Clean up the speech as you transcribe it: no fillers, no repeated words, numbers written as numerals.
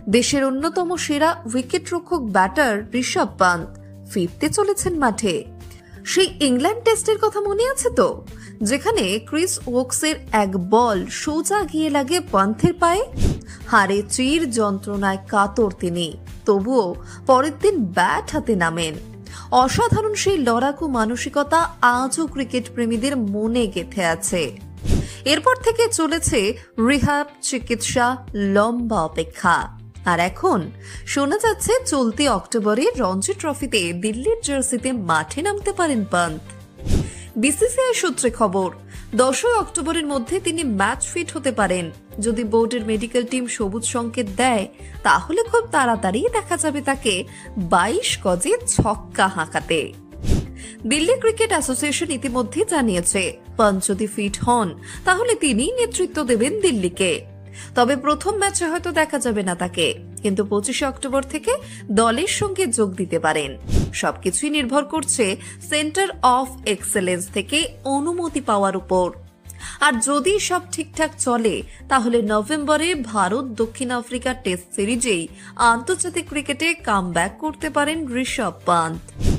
দেশের অন্যতম সেরা উইকেট রক্ষক ব্যাটার ঋষভ পান্ত ফিরতে চলেছেন মাঠে। সেই ইংল্যান্ড টেস্টের কথা মনে আছে তো, যেখানে ক্রিস ওকসের এক বল সোজা গিয়ে লাগে পান্থের পায়ে। হাড়ে চির যন্ত্রণায় কাতর তিনি, তবুও পরের দিন ব্যাট হাতে নামেন। অসাধারণ সেই লড়াকু মানসিকতা আজও ক্রিকেট প্রেমীদের মনে গেঁথে আছে। এরপর থেকে চলেছে রিহ্যাব, চিকিৎসা, লম্বা অপেক্ষা। আর এখন শোনা যাচ্ছে চলতি অক্টোবরে রঞ্জি ট্রফিতে দিল্লির জার্সিতে মাঠে নামতে পারেন পান্ত। বিসিসিআই সূত্রে খবর, 10 অক্টোবরের মধ্যে তিনি ম্যাচ ফিট হতে পারেন। যদি বোর্ডের মেডিকেল টিম সবুজ সংকেত দেয়, তাহলে খুব তাড়াতাড়ি দেখা যাবে তাকে 22 গজে ছক্কা হাঁকাতে। দিল্লি ক্রিকেট অ্যাসোসিয়েশন ইতিমধ্যে জানিয়েছে, পান্ত যদি ফিট হন তাহলে তিনি নেতৃত্ব দেবেন দিল্লিকে। তবে প্রথম ম্যাচে হয়তো দেখা যাবে না তাকে, কিন্তু 25 অক্টোবর থেকে দলের সঙ্গে যোগ দিতে পারেন। সবকিছুই নির্ভর করছে সেন্টার অফ এক্সেলেন্স থেকে অনুমতি পাওয়ার উপর। আর যদি সব ঠিকঠাক চলে, তাহলে নভেম্বরে ভারত দক্ষিণ আফ্রিকা টেস্ট সিরিজেই আন্তর্জাতিক ক্রিকেটে কামব্যাক করতে পারেন ঋষভ পান্ত।